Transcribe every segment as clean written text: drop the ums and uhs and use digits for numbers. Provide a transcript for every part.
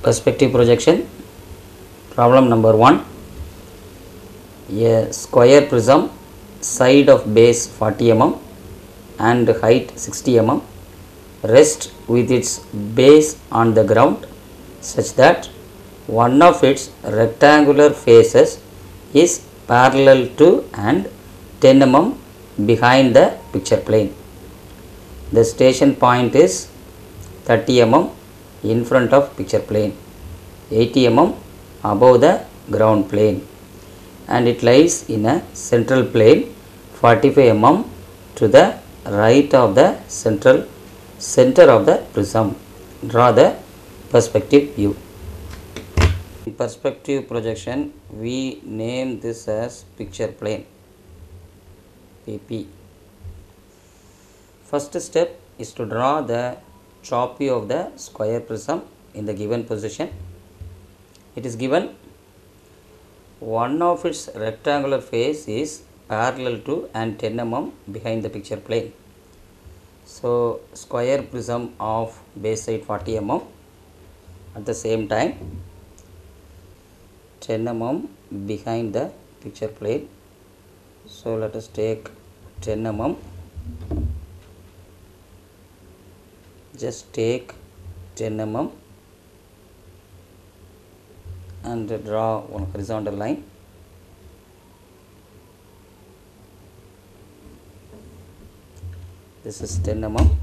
Perspective projection. Problem number 1. A square prism, side of base 40 mm and height 60 mm, rests with its base on the ground such that one of its rectangular faces is parallel to and 10 mm behind the picture plane. The station point is 30 mm in front of picture plane, 80 mm above the ground plane, and it lies in a central plane 45 mm to the right of the center of the prism. Draw the perspective view. In perspective projection, we name this as picture plane, PP. First step is to draw the top view of the square prism in the given position. It is given one of its rectangular face is parallel to and 10 mm behind the picture plane. So, square prism of base side 40 mm, at the same time 10 mm behind the picture plane. So, let us take 10 mm. Just take 10 mm and draw one horizontal line. This is 10 mm.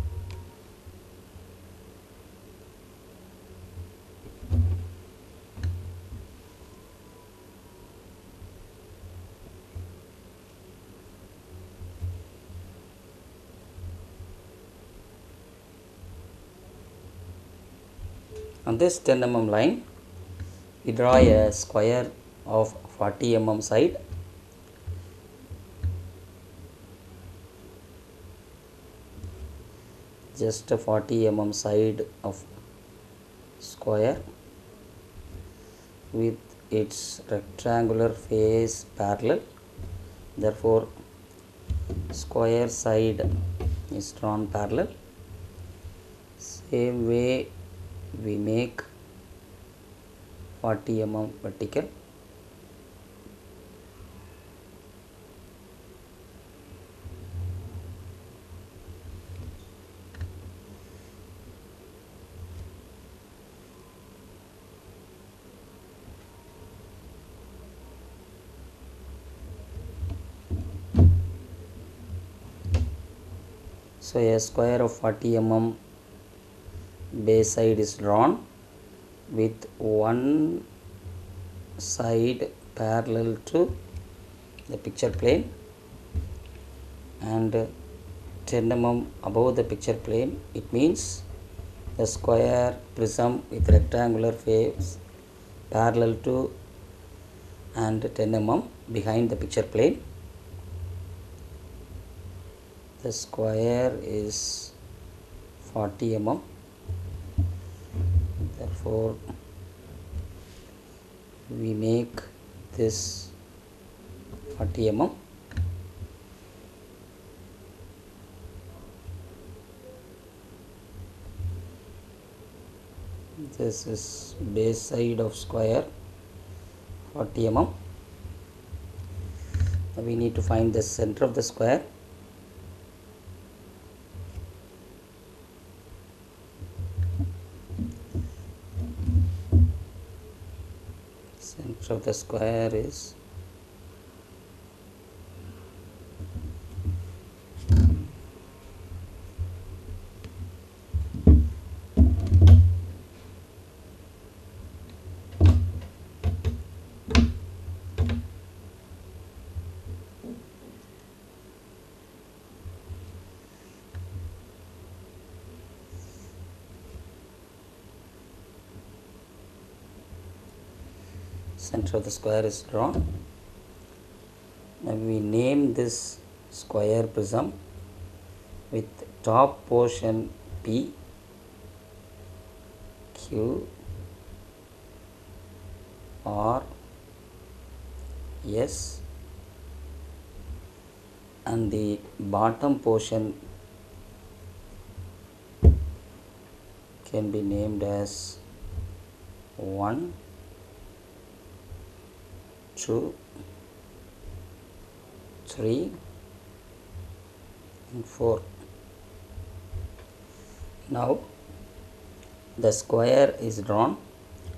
On this 10 mm line, we draw a square of 40 mm side. Just a 40 mm side of square with its rectangular face parallel. Therefore, square side is drawn parallel. Same way we make 40 mm vertical. So, a square of 40 mm base side is drawn with one side parallel to the picture plane and 10 mm above the picture plane. It means the square prism with rectangular face parallel to and 10 mm behind the picture plane. The square is 40 mm. Therefore, we make this 40 mm. This is base side of square 40 mm. Now we need to find the center of the square. Center of the square is center of the square is drawn. Now we name this square prism with top portion P, Q, R, S, and the bottom portion can be named as 1, 2, 3 and 4. Now the square is drawn.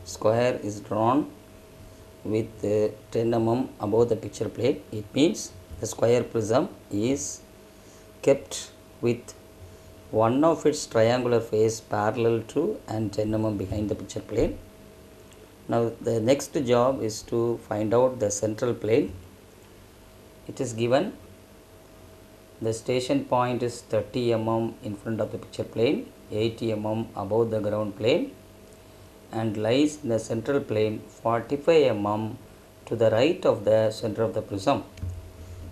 Square is drawn with 10 mm above the picture plane. It means the square prism is kept with one of its triangular face parallel to and 10 mm behind the picture plane. Now the next job is to find out the central plane. It is given the station point is 30 mm in front of the picture plane, 80 mm above the ground plane, and lies in the central plane 45 mm to the right of the center of the prism.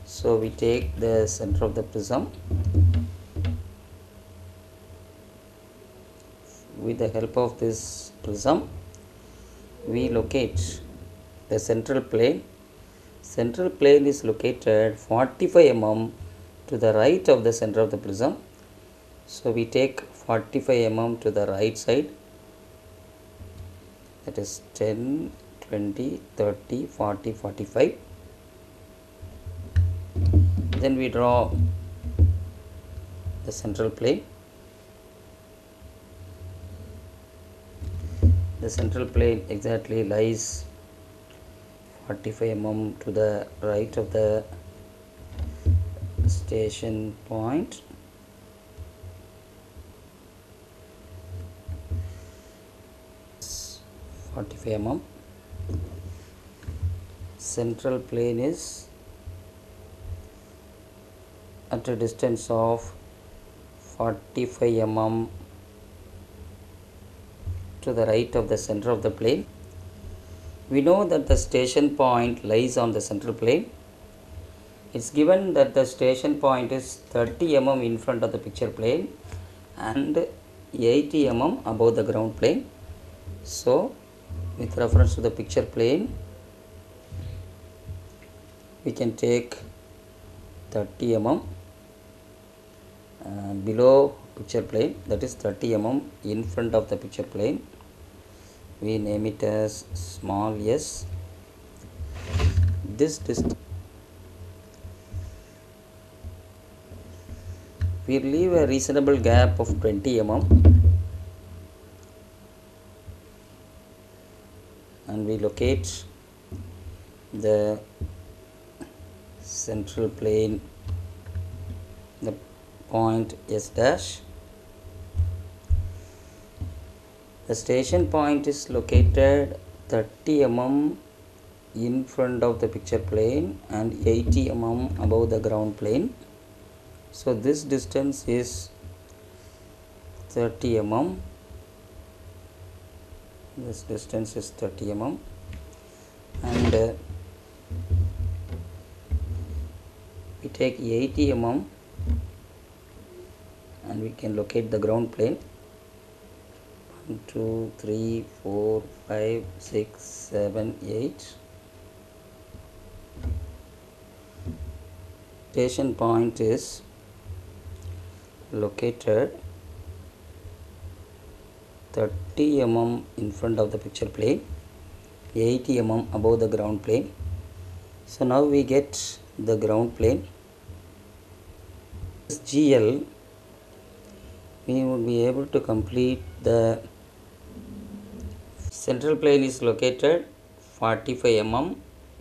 So we take the center of the prism. With the help of this prism, we locate the central plane. Central plane is located 45 mm to the right of the center of the prism. So we take 45 mm to the right side, that is 10, 20, 30, 40, 45. Then we draw the central plane. The central plane exactly lies 45 mm to the right of the station point. It's 45 mm. Central plane is at a distance of 45 mm to the right of the center of the plane. We know that the station point lies on the central plane. It's given that the station point is 30 mm in front of the picture plane and 80 mm above the ground plane. So with reference to the picture plane, we can take 30 mm below picture plane, that is 30 mm in front of the picture plane. We name it as small s. This distance, we leave a reasonable gap of 20 mm and we locate the central plane, the point S dash. The station point is located 30 mm in front of the picture plane and 80 mm above the ground plane. So this distance is 30 mm. This distance is 30 mm and we take 80 mm and we can locate the ground plane. 1, 2, 3, 4, 5, 6, 7, 8. Station point is located 30 mm in front of the picture plane, 80 mm above the ground plane. So now we get the ground plane. This GL, we would be able to complete the central plane is located 45 mm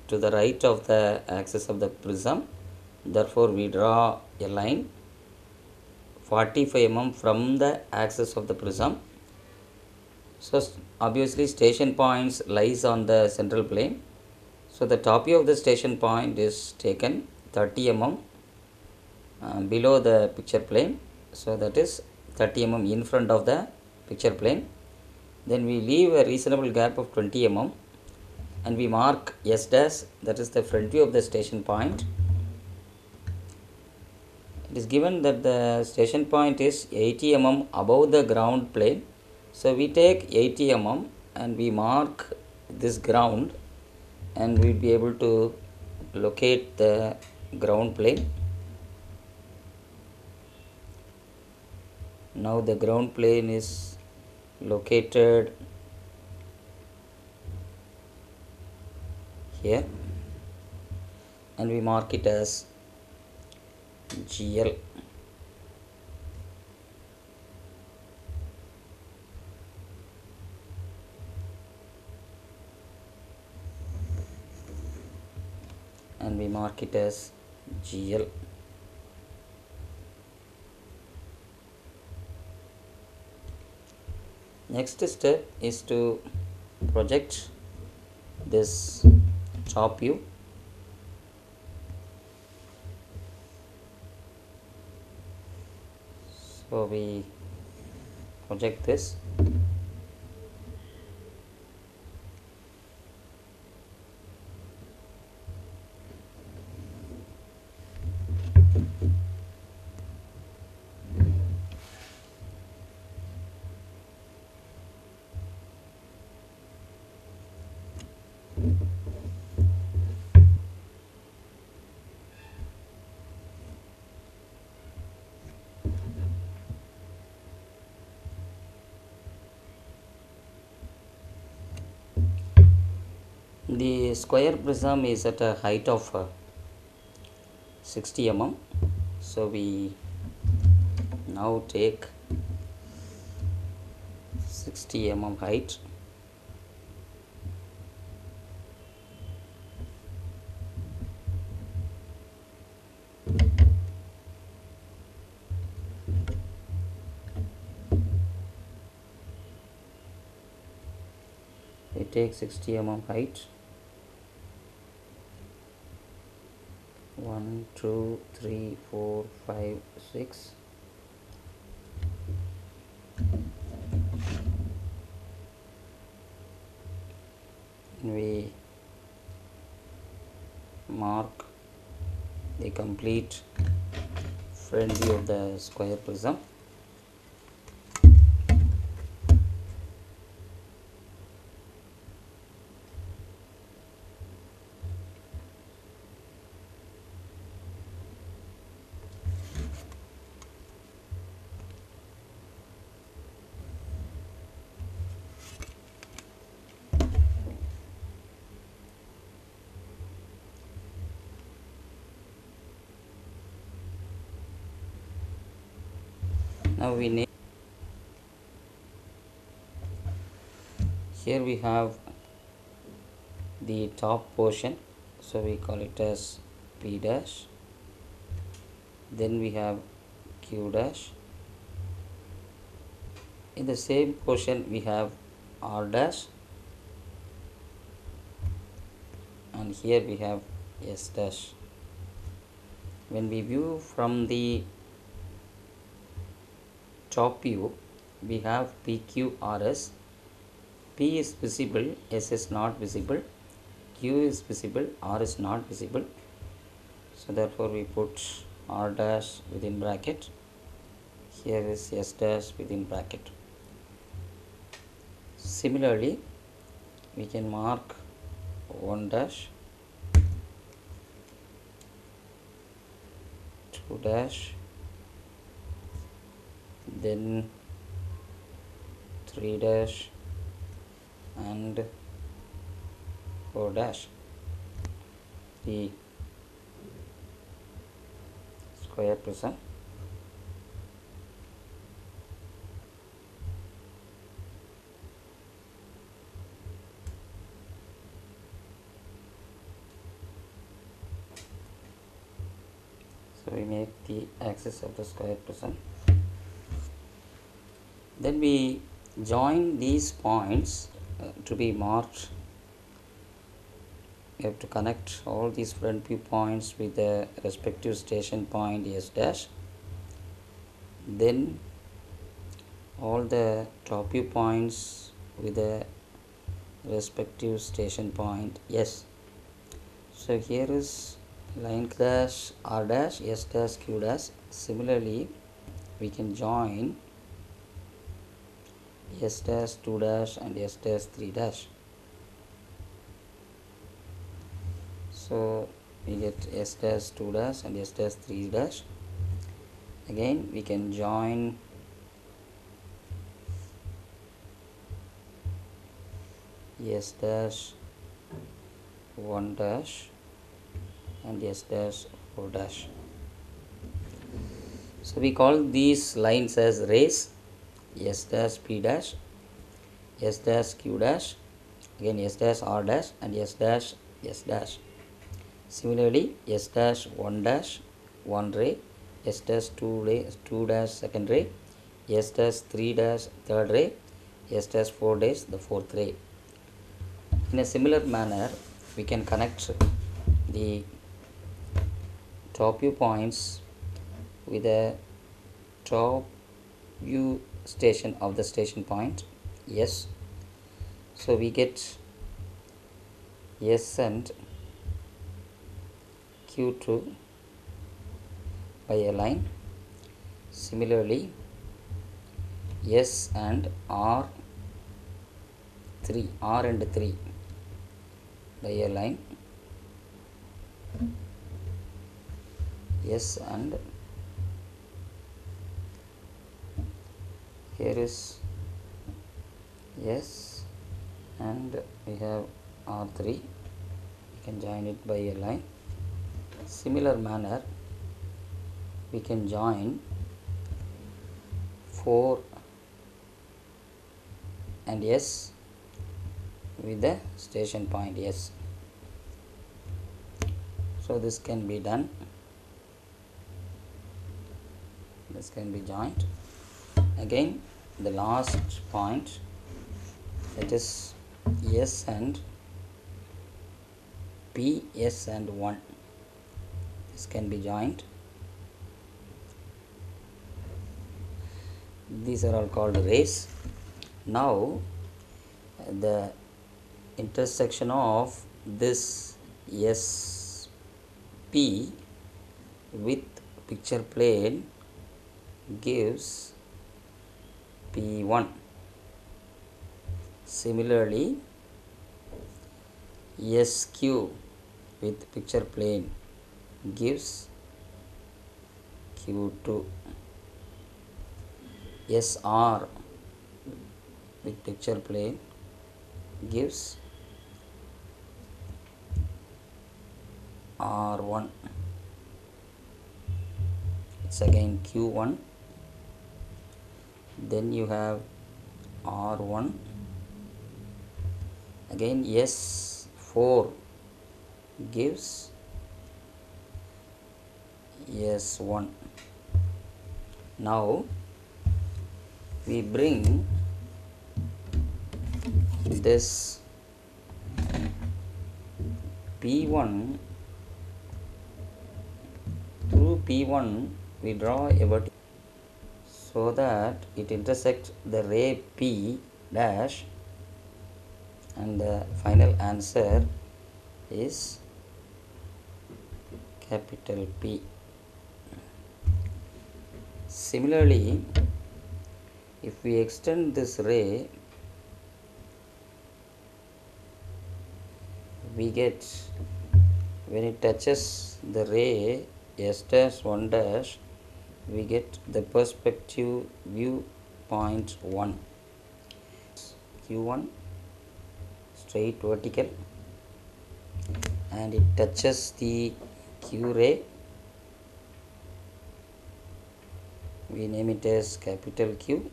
to the right of the axis of the prism. Therefore we draw a line 45 mm from the axis of the prism. So obviously station points lies on the central plane. So the top view of the station point is taken 30 mm below the picture plane. So that is 30 mm in front of the picture plane. Then we leave a reasonable gap of 20 mm and we mark S dash, that is the front view of the station point. It is given that the station point is 80 mm above the ground plane. So we take 80 mm and we mark this ground and we will be able to locate the ground plane. Now the ground plane is located here, and we mark it as GL. And we mark it as GL. Next step is to project this top view. So we project this. The square prism is at a height of 60 mm. So we now take 60 mm height. We take 60 mm height. 1, 2, 3, 4, 5, 6. We mark the complete front view of the square prism. Now we need, here we have the top portion, so we call it as P dash. Then we have Q dash. In the same portion we have R dash, and here we have S dash. When we view from the top view, we have PQRS. P is visible, S is not visible, Q is visible, R is not visible. So therefore we put R dash within bracket. Here is S dash within bracket. Similarly, we can mark 1 dash, 2 dash, then 3 dash and 4 dash. The square prism. So we make the axis of the square prism. Then we join these points to be marked. We have to connect all these front view points with the respective station point S dash. Then all the top view points with the respective station point S. So here is line dash, R dash, S dash, Q dash. Similarly, we can join S dash 2 dash and S dash 3 dash. So we get S dash 2 dash and S dash 3 dash. Again we can join S dash 1 dash and S dash 4 dash. So we call these lines as rays. S dash P dash, S dash Q dash, again S dash R dash and S dash S dash. Similarly, S dash 1 dash 1 ray, S dash 2 dash second ray, S dash 3 dash third ray, S dash 4 dash the fourth ray. In a similar manner, we can connect the top view points with a top view station of the station point S. So we get S and Q2 by a line. Similarly, S and R and 3 by a line. S and here is S and we have R3. We can join it by a line. Similar manner, we can join 4 and S with the station point S. So this can be done. This can be joined. Again, the last point, that is S and P, S and 1. This can be joined. These are all called rays. Now the intersection of this SP with picture plane gives P1. Similarly, SQ with picture plane gives Q2. SR with picture plane gives R1. It's again Q1. Then you have R1. Again S4 gives S1. Now we bring this P1 through P1 we draw a vertical so that it intersects the ray P dash, and the final answer is capital P. Similarly, if we extend this ray, we get, when it touches the ray S dash 1 dash, we get the perspective view point 1. Q1 straight vertical, and it touches the Q ray. We name it as capital Q.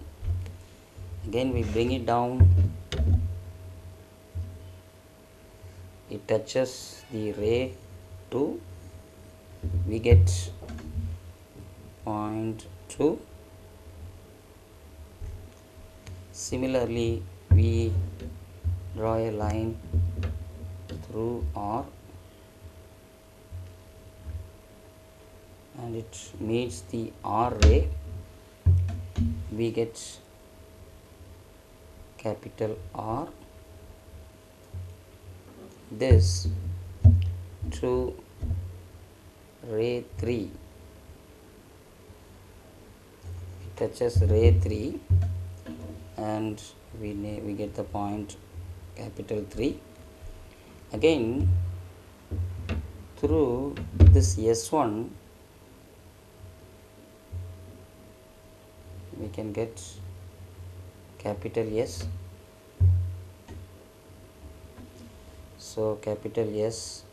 Again we bring it down, it touches the ray 2, we get point 2. Similarly, we draw a line through R and it meets the R ray, we get capital R. This to ray 3, it touches ray 3 and we get the point capital 3. Again through this S1 we can get capital S. So capital S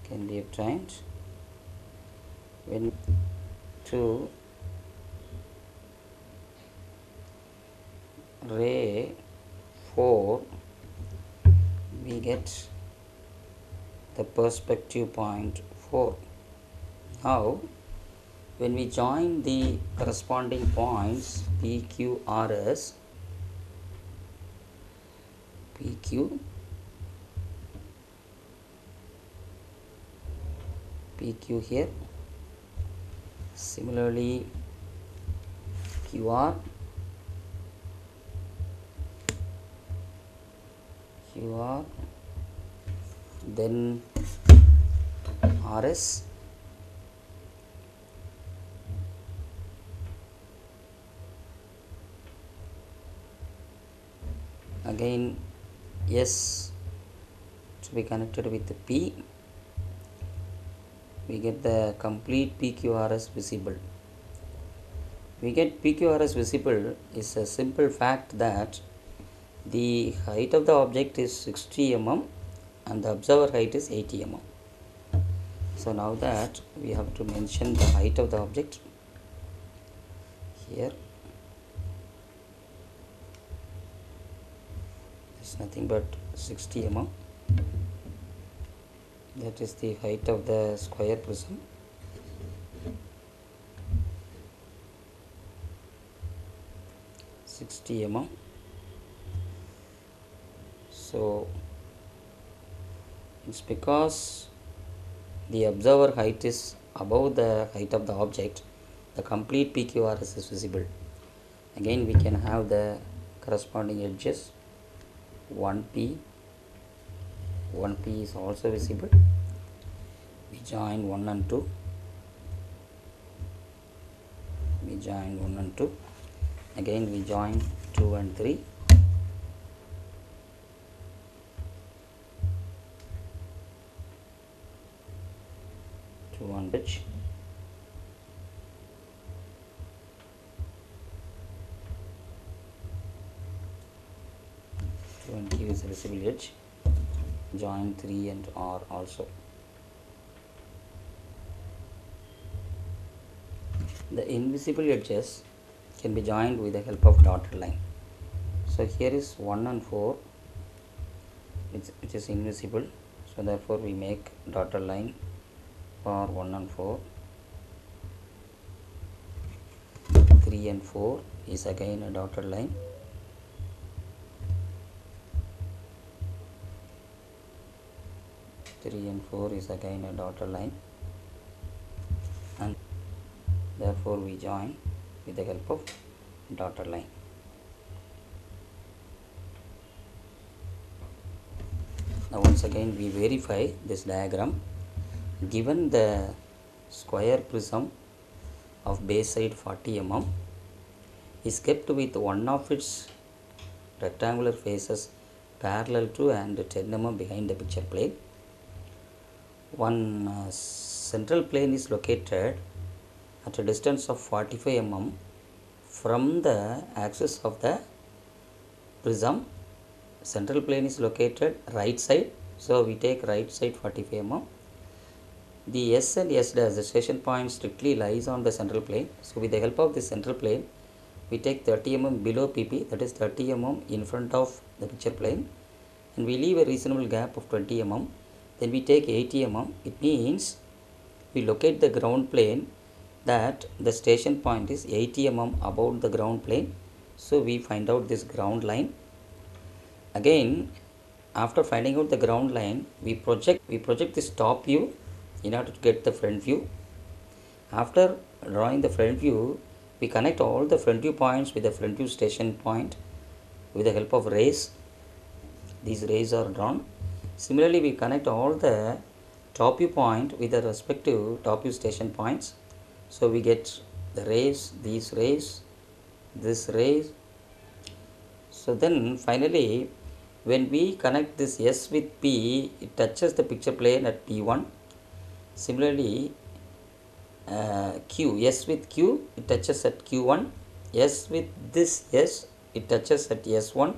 can be obtained when to ray 4 we get the perspective point 4. Now when we join the corresponding points PQRS, PQ here, similarly QR, then RS, again S to be connected with the P, we get the complete PQRS visible. We get PQRS visible is a simple fact that the height of the object is 60 mm and the observer height is 80 mm. So now that we have to mention the height of the object here. It's nothing but 60 mm. That is the height of the square prism. Mm. So it's because the observer height is above the height of the object, the complete PQRS is visible. Again we can have the corresponding edges. 1P is also visible. We join 1 and 2. Again we join 2 and 3. One pitch. 20 is a visible edge. Join 3 and R also. The invisible edges can be joined with the help of dotted line. So here is 1 and 4 which is invisible, so therefore we make dotted line for 1 and 4. 3 and 4 is again a dotted line. And 4 is again a dotted line, and therefore we join with the help of dotted line. Now once again we verify this diagram. Given the square prism of base side 40 mm is kept with one of its rectangular faces parallel to and 10 mm behind the picture plane. One central plane is located at a distance of 45 mm from the axis of the prism. Central plane is located right side, so we take right side 45 mm. The S and S dash, the station point, strictly lies on the central plane. So with the help of this central plane, we take 30 mm below PP, that is 30 mm in front of the picture plane, and we leave a reasonable gap of 20 mm. Then we take 80 mm. It means we locate the ground plane that the station point is 80 mm above the ground plane. So we find out this ground line. Again, after finding out the ground line, we project this top view in order to get the front view. After drawing the front view, we connect all the front view points with the front view station point with the help of rays. These rays are drawn. Similarly, we connect all the top view point with the respective top view station points. So we get the rays, these rays, this rays. So then finally, when we connect this S with P, it touches the picture plane at P1. Similarly, Q, S with Q, it touches at Q1. S with this S, it touches at S1.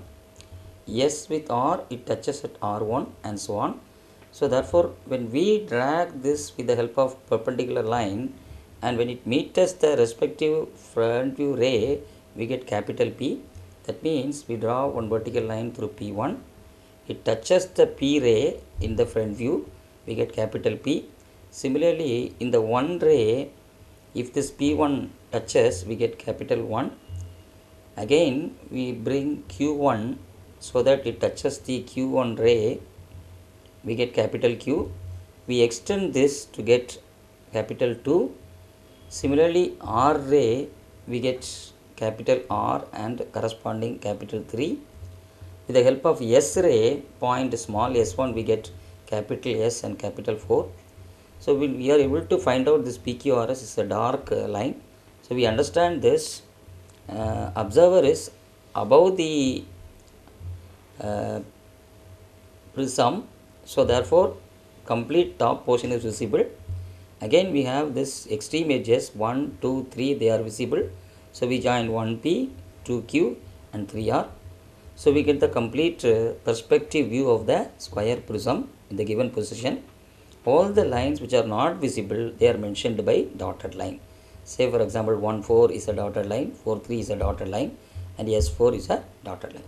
S with R, it touches at R1 and so on. So therefore, when we drag this with the help of perpendicular line, and when it meets the respective front view ray, we get capital P. That means we draw one vertical line through P1. It touches the P ray in the front view, we get capital P. Similarly, in the one ray, if this P1 touches, we get capital 1. Again, we bring Q1 so that it touches the Q1 ray, we get capital Q. We extend this to get capital 2. Similarly, R ray, we get capital R and corresponding capital 3. With the help of S ray, point small s1, we get capital S and capital 4. So we are able to find out this PQRS is a dark line. So we understand this observer is above the prism. So therefore, complete top portion is visible. Again, we have this extreme edges 1, 2, 3, they are visible. So we join 1P, 2Q and 3R. So we get the complete perspective view of the square prism in the given position. All the lines which are not visible, they are mentioned by dotted line. Say for example, 1, 4 is a dotted line, 4, 3 is a dotted line, and S4 is a dotted line.